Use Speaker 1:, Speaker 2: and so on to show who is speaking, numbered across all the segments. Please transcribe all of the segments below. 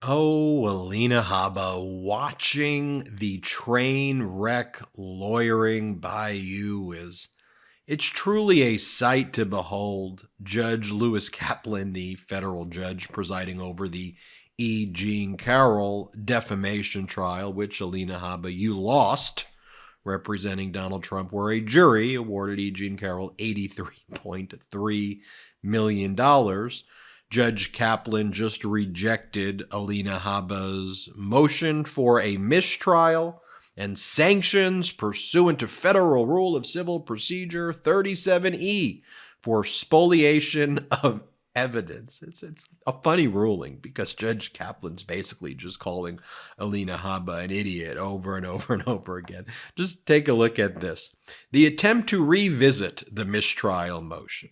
Speaker 1: Oh, Alina Habba, watching the train wreck lawyering by you it's truly a sight to behold. Judge Lewis Kaplan, the federal judge presiding over the E. Jean Carroll defamation trial, which Alina Habba, you lost, representing Donald Trump, where a jury awarded E. Jean Carroll $83.3 million. Judge Kaplan just rejected Alina Habba's motion for a mistrial and sanctions pursuant to Federal Rule of Civil Procedure 37E for spoliation of evidence. It's a funny ruling because Judge Kaplan's basically just calling Alina Habba an idiot over and over and over again. Just take a look at this. The attempt to revisit the mistrial motion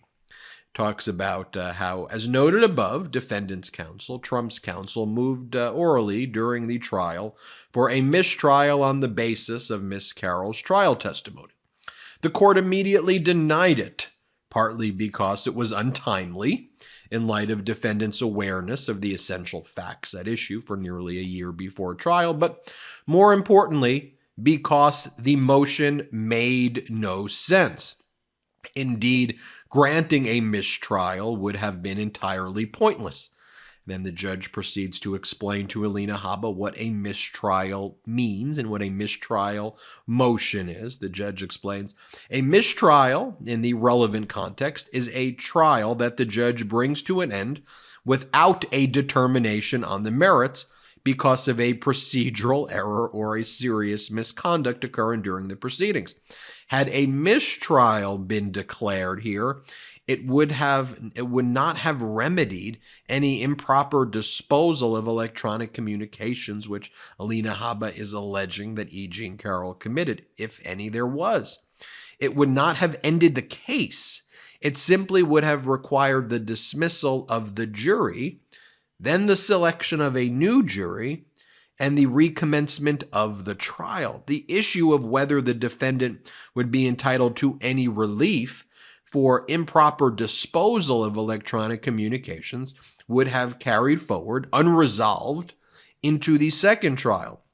Speaker 1: talks about how, as noted above, defendant's counsel, Trump's counsel, moved orally during the trial for a mistrial on the basis of Miss Carroll's trial testimony. The court immediately denied it, partly because it was untimely, in light of defendant's awareness of the essential facts at issue for nearly a year before trial, but more importantly, because the motion made no sense. Indeed, granting a mistrial would have been entirely pointless. Then the judge proceeds to explain to Alina Habba what a mistrial means and what a mistrial motion is. The judge explains, a mistrial, in the relevant context, is a trial that the judge brings to an end without a determination on the merits because of a procedural error or a serious misconduct occurring during the proceedings. Had a mistrial been declared here, it would not have remedied any improper disposal of electronic communications which Alina Habba is alleging that E. Jean Carroll committed, if any there was. It would not have ended the case. It simply would have required the dismissal of the jury, then the selection of a new jury, and the recommencement of the trial. The issue of whether the defendant would be entitled to any relief for improper disposal of electronic communications would have carried forward unresolved into the second trial.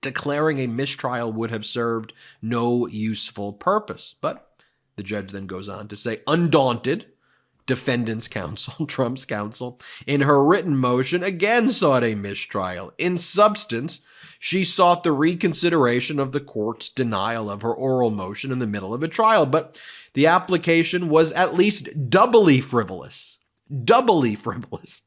Speaker 1: Declaring a mistrial would have served no useful purpose. But the judge then goes on to say, undaunted, defendant's counsel, Trump's counsel, in her written motion again sought a mistrial. In substance, she sought the reconsideration of the court's denial of her oral motion in the middle of a trial, but the application was at least doubly frivolous. Doubly frivolous.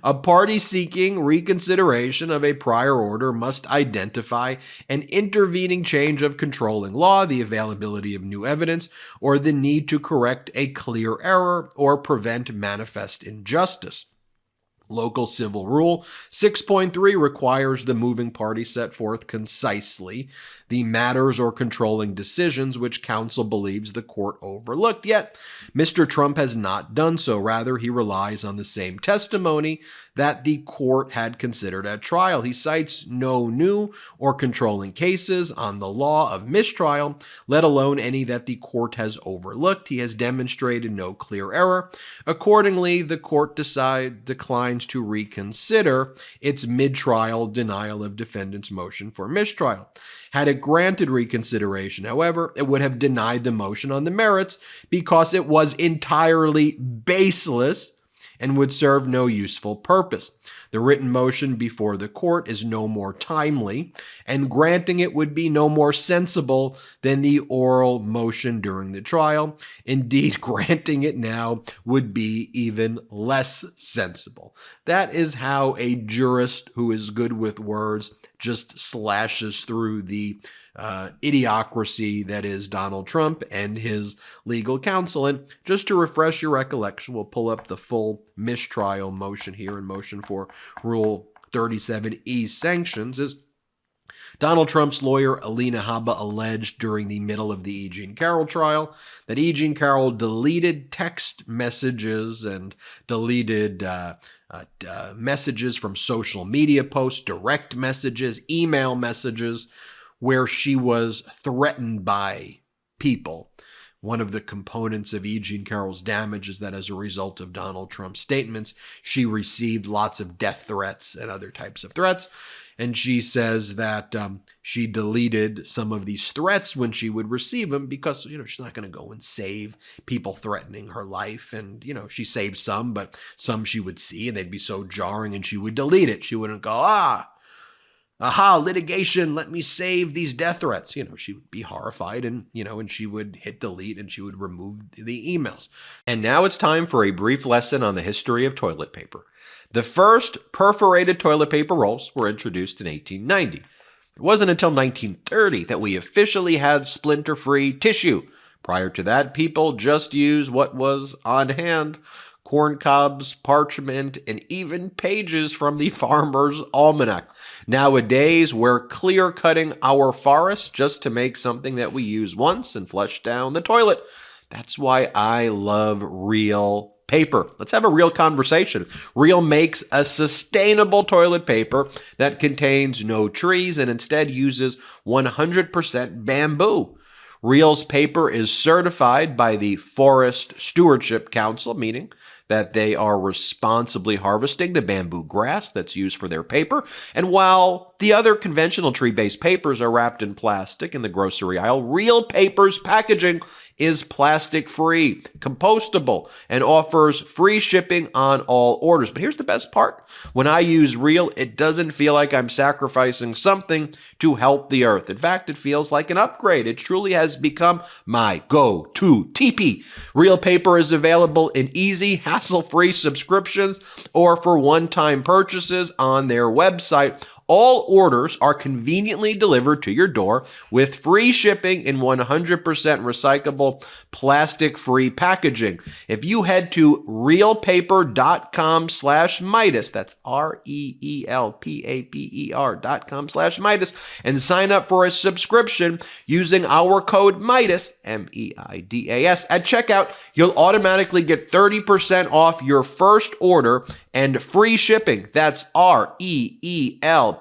Speaker 1: A party seeking reconsideration of a prior order must identify an intervening change of controlling law, the availability of new evidence, or the need to correct a clear error or prevent manifest injustice. Local Civil Rule 6.3 requires the moving party set forth concisely the matters or controlling decisions which counsel believes the court overlooked. Yet, Mr. Trump has not done so. Rather, he relies on the same testimony that the court had considered at trial. He cites no new or controlling cases on the law of mistrial, let alone any that the court has overlooked. He has demonstrated no clear error. Accordingly, the court declines to reconsider its mid-trial denial of defendant's motion for mistrial. Had it granted reconsideration, however, it would have denied the motion on the merits because it was entirely baseless and would serve no useful purpose. The written motion before the court is no more timely, and granting it would be no more sensible than the oral motion during the trial. Indeed, granting it now would be even less sensible. That is how a jurist who is good with words just slashes through the idiocracy that is Donald Trump and his legal counsel. And just to refresh your recollection, we'll pull up the full mistrial motion here in motion for Rule 37E sanctions. Is Donald Trump's lawyer, Alina Habba, alleged during the middle of the E. Jean Carroll trial that E. Jean Carroll deleted text messages and deleted messages from social media posts, direct messages, email messages, where she was threatened by people one of the components of E. Jean Carroll's damage is that as a result of Donald Trump's statements, she received lots of death threats and other types of threats. And she says that she deleted some of these threats when she would receive them because, she's not going to go and save people threatening her life. And, she saved some, but some she would see and they'd be so jarring and she would delete it. She wouldn't go, aha, litigation, let me save these death threats. She would be horrified and she would hit delete and she would remove the emails. And now it's time for a brief lesson on the history of toilet paper. The first perforated toilet paper rolls were introduced in 1890. It wasn't until 1930 that we officially had splinter-free tissue. Prior to that, people just used what was on hand: corn cobs, parchment, and even pages from the Farmer's Almanac. Nowadays, we're clear-cutting our forests just to make something that we use once and flush down the toilet. That's why I love real paper. Let's have a real conversation. Real makes a sustainable toilet paper that contains no trees and instead uses 100% bamboo. Real's paper is certified by the Forest Stewardship Council, meaning that they are responsibly harvesting the bamboo grass that's used for their paper. And while the other conventional tree-based papers are wrapped in plastic in the grocery aisle, Real Paper's packaging is plastic-free, compostable, and offers free shipping on all orders. But here's the best part. When I use Real, it doesn't feel like I'm sacrificing something to help the earth. In fact, it feels like an upgrade. It truly has become my go-to teepee. Real Paper is available in easy, hassle-free subscriptions or for one-time purchases on their website. All orders are conveniently delivered to your door with free shipping in 100% recyclable, plastic-free packaging. If you head to realpaper.com/Meidas, that's REELPAPER.com/Meidas, and sign up for a subscription using our code Meidas, MEIDAS, at checkout, you'll automatically get 30% off your first order and free shipping. That's REELPAPER.com/Meidas,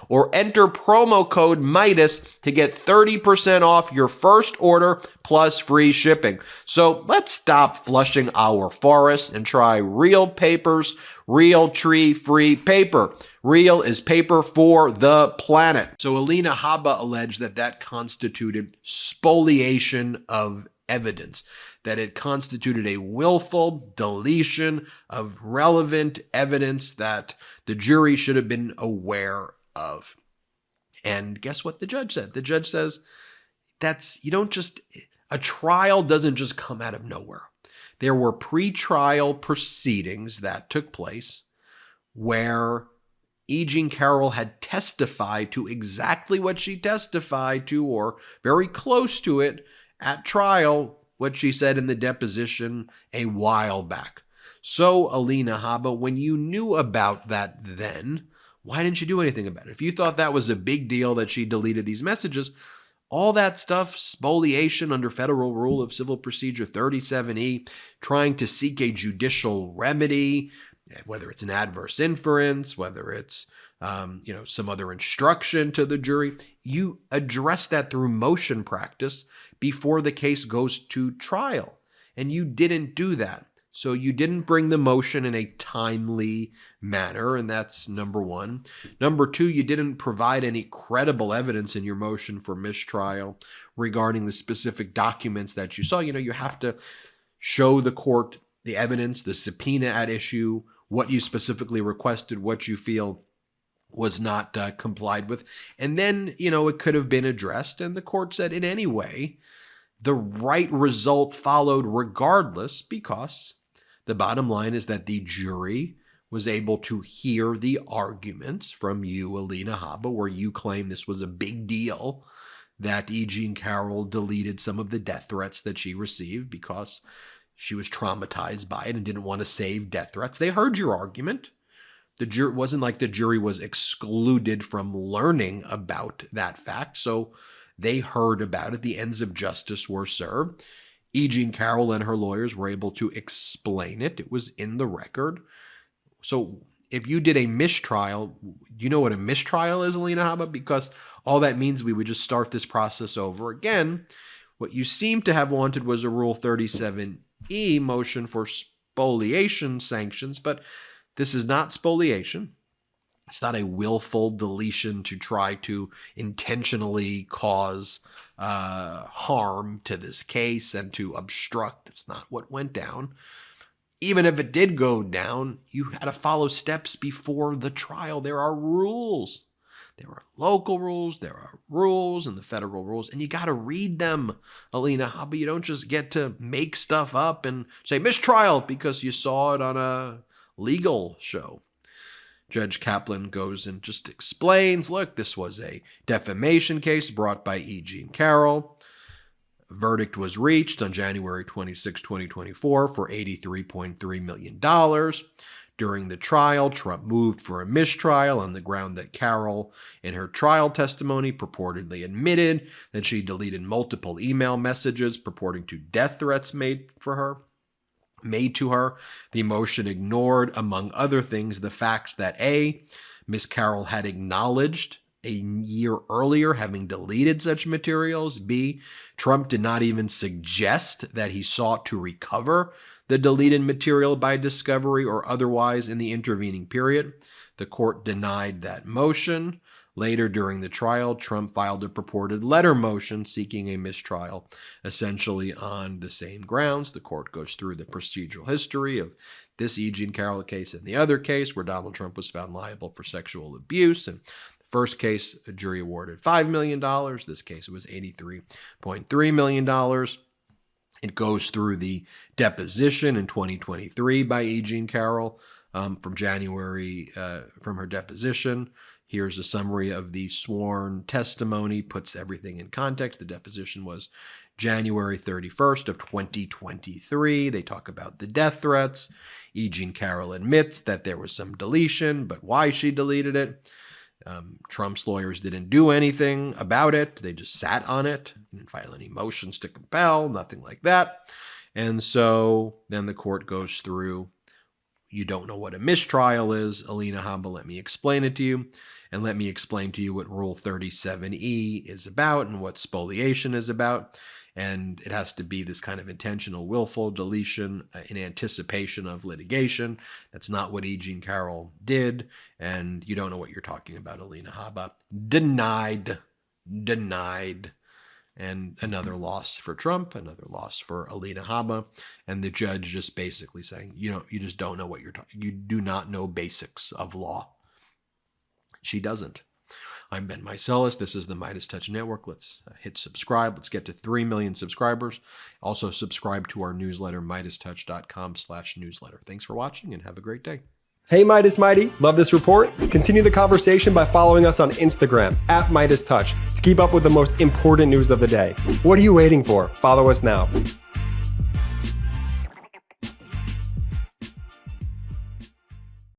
Speaker 1: or enter promo code Meidas to get 30% off your first order plus free shipping. So let's stop flushing our forests and try Real Paper's real tree-free paper. Real is paper for the planet. So Alina Habba alleged that constituted spoliation of evidence, that it constituted a willful deletion of relevant evidence that the jury should have been aware of. And guess what the judge said? The judge says a trial doesn't just come out of nowhere. There were pre-trial proceedings that took place where E. Jean Carroll had testified to exactly what she testified to, or very close to it, at trial, what she said in the deposition a while back. So, Alina Habba, when you knew about that then, why didn't you do anything about it? If you thought that was a big deal that she deleted these messages, all that stuff, spoliation under Federal Rule of Civil Procedure 37E, trying to seek a judicial remedy, whether it's an adverse inference, whether it's some other instruction to the jury, you address that through motion practice before the case goes to trial. And you didn't do that. So you didn't bring the motion in a timely manner, and that's number one. Number two, you didn't provide any credible evidence in your motion for mistrial regarding the specific documents that you saw. You have to show the court the evidence, the subpoena at issue, what you specifically requested, what you feel was not complied with. And then, it could have been addressed, and the court said in any way, the right result followed regardless, because the bottom line is that the jury was able to hear the arguments from you, Alina Habba, where you claim this was a big deal, that E. Jean Carroll deleted some of the death threats that she received because she was traumatized by it and didn't want to save death threats. They heard your argument. It wasn't like the jury was excluded from learning about that fact, so they heard about it. The ends of justice were served. E. Jean Carroll and her lawyers were able to explain it. It was in the record. So if you did a mistrial, you know what a mistrial is, Alina Habba? Because all that means we would just start this process over again. What you seem to have wanted was a Rule 37E motion for spoliation sanctions, but this is not spoliation. It's not a willful deletion to try to intentionally cause harm to this case and to obstruct. It's not what went down. Even if it did go down, you had to follow steps before the trial. There are rules. There are local rules. There are rules and the federal rules, and you got to read them, Alina Habba. You don't just get to make stuff up and say mistrial because you saw it on a legal show. Judge Kaplan goes and just explains, look, this was a defamation case brought by E. Jean Carroll. A verdict was reached on January 26, 2024 for $83.3 million. During the trial, Trump moved for a mistrial on the ground that Carroll, in her trial testimony, purportedly admitted that she deleted multiple email messages purporting to death threats made to her. The motion ignored, among other things, the facts that A, Ms. Carroll had acknowledged a year earlier having deleted such materials. B, Trump did not even suggest that he sought to recover the deleted material by discovery or otherwise in the intervening period. The court denied that motion. Later during the trial, Trump filed a purported letter motion seeking a mistrial, essentially on the same grounds. The court goes through the procedural history of this E. Jean Carroll case and the other case where Donald Trump was found liable for sexual abuse. And the first case, a jury awarded $5 million. This case was $83.3 million. It goes through the deposition in 2023 by E. Jean Carroll from January, from her deposition. Here's a summary of the sworn testimony, puts everything in context. The deposition was January 31st of 2023. They talk about the death threats. E. Jean Carroll admits that there was some deletion, but why she deleted it. Trump's lawyers didn't do anything about it. They just sat on it, didn't file any motions to compel, nothing like that. And so then the court goes through, you don't know what a mistrial is, Alina Habba, let me explain it to you. And let me explain to you what Rule 37E is about and what spoliation is about. And it has to be this kind of intentional, willful deletion in anticipation of litigation. That's not what E. Jean Carroll did. And you don't know what you're talking about, Alina Habba. Denied. And another loss for Trump, another loss for Alina Habba. And the judge just basically saying, you just don't know what you're talking. You do not know basics of law. She doesn't. I'm Ben Meiselas. This is the MeidasTouch Network. Let's hit subscribe. Let's get to 3 million subscribers. Also subscribe to our newsletter, MeidasTouch.com/newsletter. Thanks for watching and have a great day.
Speaker 2: Hey Meidas Mighty, love this report? Continue the conversation by following us on Instagram @MeidasTouch to keep up with the most important news of the day. What are you waiting for? Follow us now.